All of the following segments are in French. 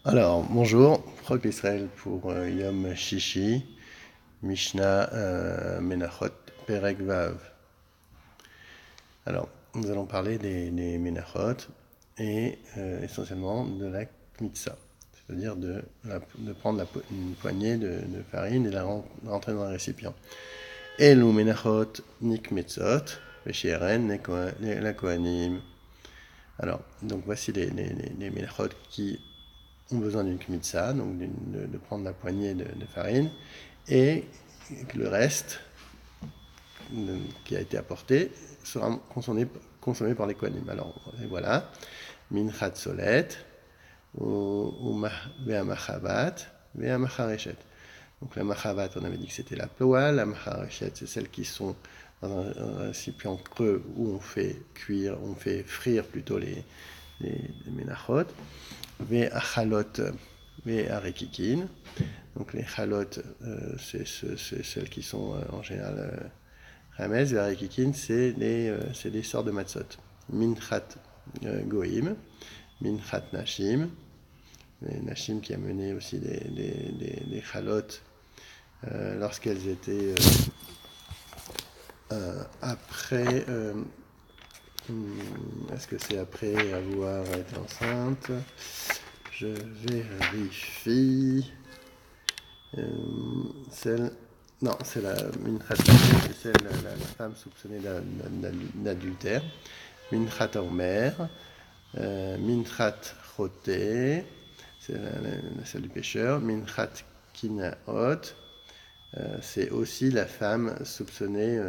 Alors, bonjour, Proc Israël pour Yom Shishi, Mishnah Menachot, Perek Vav. Alors, nous allons parler des Menachot et essentiellement de la Kmitza, c'est-à-dire de prendre une poignée de farine et de la rentrer dans un récipient. Elu Menachot Nik Metzot, Veshieren la Kohanim. Alors, donc voici les Menachot qui ont besoin d'une kmitza, donc de prendre la poignée de farine, et que le reste qui a été apporté sera consommé par les kohanim. Alors voilà, minchat solet, ve'amachavat, ve'amachareshet. Donc la machavat, on avait dit que c'était la ploa, la machareshet, c'est celles qui sont dans un récipient creux où on fait cuire, on fait frire plutôt les menachot. Ve'achalot ve'arekikin. Donc les chalot, c'est celles qui sont en général rames. Ve'arekikin, c'est des sortes de matzot. Minchat goïm, minchat nashim. Les nashim qui a mené aussi des chalot lorsqu'elles étaient après. Est-ce que c'est après avoir été enceinte? Je vérifie. Celle. Non, c'est la Minchat, c'est celle, la femme soupçonnée d'adultère. Minchat Omer, Minchat Choté, c'est celle du pêcheur. Minchat Kinaot, c'est aussi la femme soupçonnée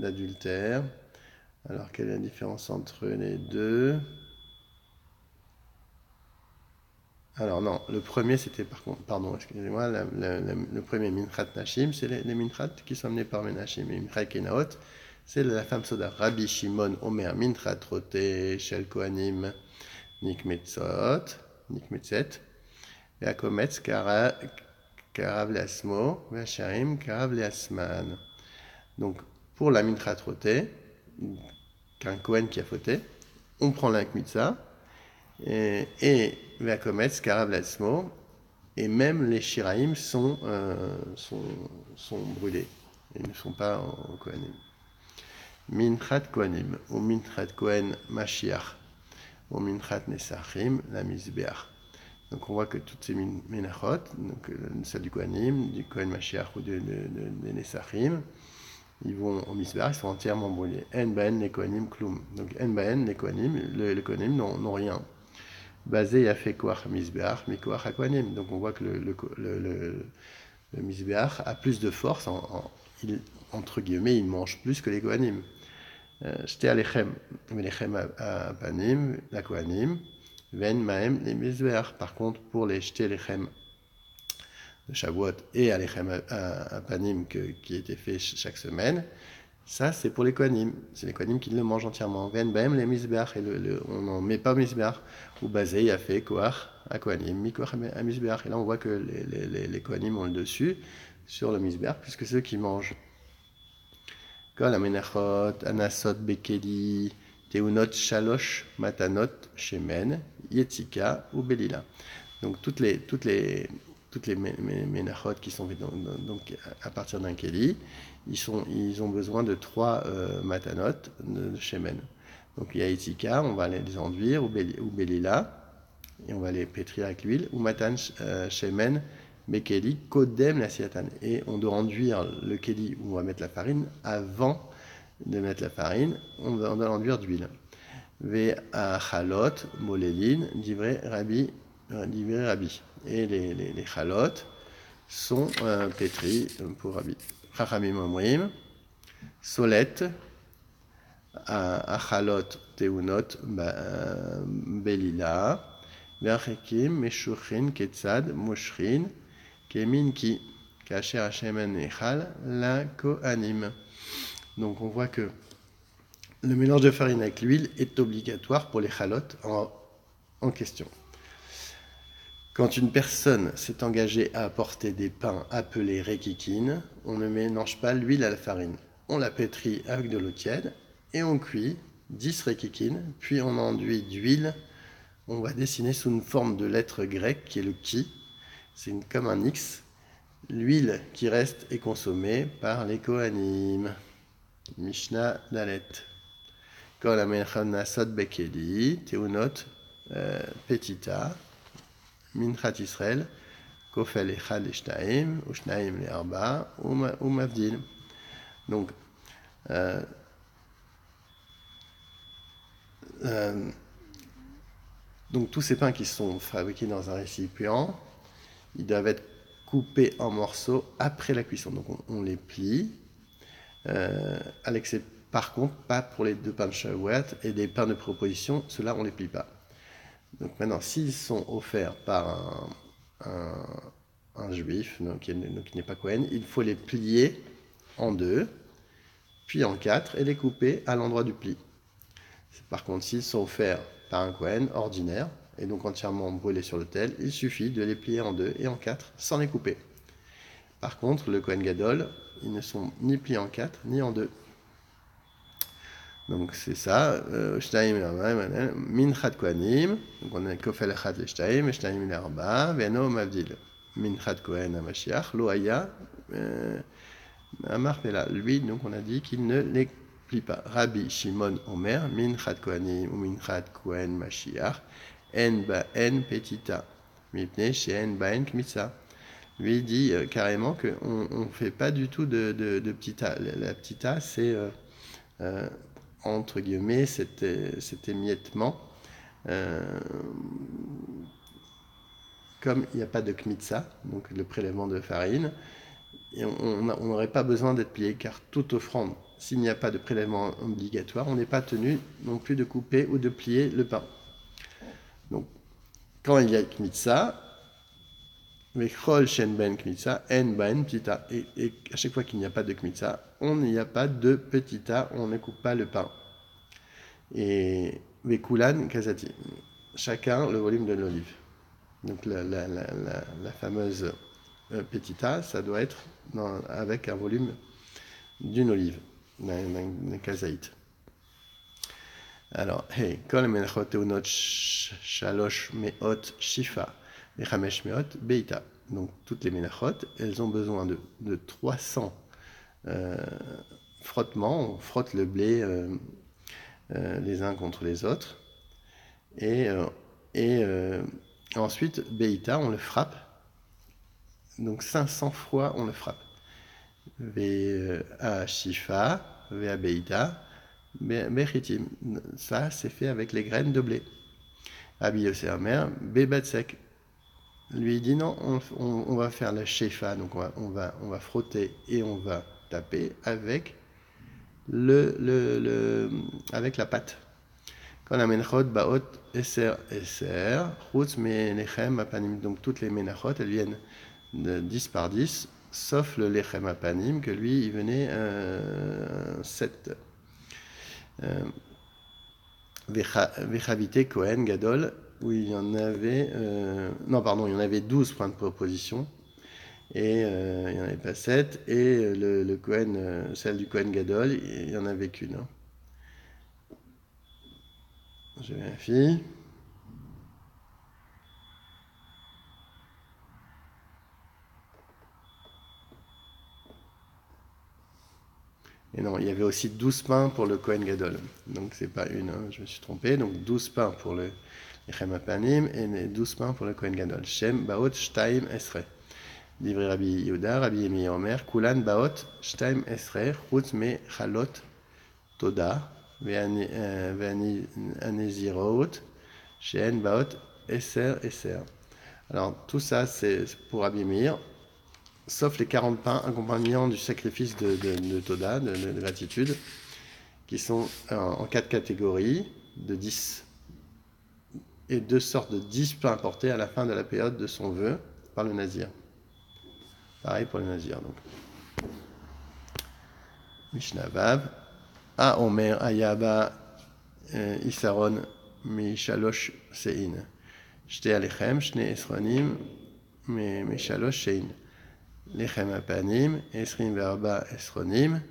d'adultère. Alors, quelle est la différence entre les deux? Alors non, le premier c'était par contre, pardon, excusez-moi, le premier Minchat Nashim, c'est les Minchat qui sont amenés par Menashim. Et Minchat Kenaot, c'est la femme soda. Rabbi Shimon Omer Minchat Rote Shel Kohanim Nikmetzot, Nikmetzet, Veakometz Karav Leasmo, Veasharim Karav Leasman. Donc pour la Minchat Rote, qu'un Kohen qui a fauté, on prend l'Inkmitza, et Veakometz Karav Leasmo, et même les shiraim sont brûlés. Ils ne sont pas en Kohanim. Minchat Kohanim, ou Minchat Kohen Mashiach, ou Minchat Nesachim, la Mizbeach. Donc on voit que toutes ces Menachot, donc celle du Kohanim, du Kohen Mashiach ou des Nesachim, ils vont au Mizbeach, ils sont entièrement brûlés. En Baen les Kohanim Klum. Donc En Baen les Kohanim, les Kohanim n'ont rien. Basé a fait Koach Mizbeach, mais Koach Akwanim. Donc on voit que le Mizbeach a plus de force, entre guillemets, il mange plus que les Kohanim. J'étais Alechem, Melechem Apanim, la Kohanim, Ven Maem, les Mizbeach. Par contre, pour les J'étais Alechem de Shavuot et Alechem Apanim qui étaient faits chaque semaine, ça, c'est pour les Kohanim. C'est les Kohanim qui le mangent entièrement. Ven Baem, les Mizbeach. On n'en met pas Mizbeach. Ou Basé, il a fait Koach à Kohanim, Mikoach à Mizbeach. Et là, on voit que les Kohanim ont le dessus sur le Mizbeach, puisque c'est eux qui mangent. Kol Amenachot, Anasot, Bekeli, Teunot, Shalosh, Matanot, Shemen, Yetzika ou Belila. Donc toutes les Menachot qui sont donc à partir d'un Keli, ils ont besoin de 3 matanot de Shemen. Donc il y a Itzika, on va les enduire, ou Belila, et on va les pétrir avec l'huile, ou Matan Shemen, Bekeli, Kodem la Siatan. Et on doit enduire le Keli où on va mettre la farine avant de mettre la farine, on doit l'enduire d'huile. Ve Achalot, Molelin, Divrei Rabbi. Et les chalot sont pétris pour Rabbi. Chachamim omrim, solet, achalot teunot belila, ve'achekim meshuchin ketzad moshrin, keminki, kacher hashemen echal la kohanim. Donc on voit que le mélange de farine avec l'huile est obligatoire pour les chalot en question. Quand une personne s'est engagée à apporter des pains appelés rekikin, on ne mélange pas l'huile à la farine. On la pétrit avec de l'eau tiède et on cuit 10 rekikin, puis on enduit d'huile, on va dessiner sous une forme de lettre grecque qui est le ki. C'est comme un X. L'huile qui reste est consommée par les Kohanim. Mishnah Dalet. Kol ha-mencha nasot bekeli, teunot petita, minchat Israël, kofel echad le-shnaim, ou shnaim le-arba, ou mavdil. Donc, tous ces pains qui sont fabriqués dans un récipient, ils doivent être coupés en morceaux après la cuisson. Donc on les plie, par contre pas pour les 2 pains de Shavuot et des pains de proposition, ceux-là on les plie pas. Donc maintenant, s'ils sont offerts par un juif, donc qui n'est pas Kohen, il faut les plier en 2, puis en 4 et les couper à l'endroit du pli. Par contre, s'ils sont offerts par un Kohen ordinaire, et donc entièrement brûlés sur l'autel, il suffit de les plier en 2 et en 4 sans les couper. Par contre, le Kohen Gadol, ils ne sont ni pliés en 4 ni en 2. Donc c'est ça. Minchat Kohanim, donc on a Kofel Echad le-Shtaim, et Shtaim le-Arba, Ve'eno Mavdil. Minchat Kohen ha-Mashiach, Lo Haya, Amar Pela. Lui, donc on a dit qu'il ne les plie pas. Rabbi Shimon Omer, Minchat Kohanim ou Minchat Kohen Mashiach, En Ba'en Petita, Mipne She'en Ba'en Kmitza. Lui il dit carrément qu'on ne fait pas du tout de petita. La petita, c'est entre guillemets cet émiettement. Comme il n'y a pas de kmitza, donc le prélèvement de farine, et on n'aurait pas besoin d'être plié, car toute offrande, s'il n'y a pas de prélèvement obligatoire, on n'est pas tenu non plus de couper ou de plier le pain. Donc, quand il y a kmitza, et à chaque fois qu'il n'y a pas de kmitza, on n'y a pas de petita, on ne coupe pas le pain. Et vekulan kazati, chacun le volume de l'olive. Donc la fameuse petita, ça doit être avec un volume d'une olive, d'un kazaït. Alors, hey, kol menachot teunot shalosh meot shifa. Les Chamesh Meot, Beita. Donc toutes les Menachot, elles ont besoin de 300 frottements. On frotte le blé les uns contre les autres. Et ensuite, Beita, on le frappe. Donc 500 fois, on le frappe. Vea Shifa, Vea Beita, Bechitim. Ça, c'est fait avec les graines de blé. Abi Yosef Amer, Bebatsek. Lui dit non, on va faire la shefa, donc on va frotter et on va taper avec avec la pâte. Quand la menachot baot eser, chutz melechem apanim, donc toutes les menachot, elles viennent de 10 par 10, sauf le lechem apanim, que lui, il venait 7. Vechavite Kohen Gadol, où il y en avait... il y en avait 12 points de proposition, et il n'y en avait pas 7, et le Kohen, celle du Kohen Gadol, il n'y en avait qu'une. Hein. Je vérifie. Et non, il y avait aussi 12 pains pour le Kohen Gadol. Donc c'est pas une, hein, je me suis trompé. Donc 12 pains pour le Lechem Apanim et 12 pains pour le Kohen Gadol. Shem Baot Shtaim Esre. Livre Rabbi Yehuda, Rabbi Yemi Omer, Kulan Baot Shtaim Esre, Chutz Me Chalot Toda, Ve'anezirot, Shen Baot Eser. Alors tout ça c'est pour Rabbi Meir, sauf les 40 pains accompagnant du sacrifice de Toda, de gratitude, qui sont en 4 catégories de 10, et 2 sortes de 10 pains apportés à la fin de la période de son vœu par le Nazir. Pareil pour le Nazir. Donc. Mishnah Vav, A Omer Ayaba Isaron Mishalosh Sein. Shte Alechem, Shne Esronim, Mishalosh Sein. Lechem Apanim, Esrim Verba Esronim,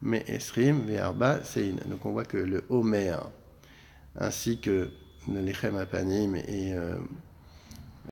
mais Esrim Verba Sein. Donc on voit que le Homer ainsi que le lechem apanim et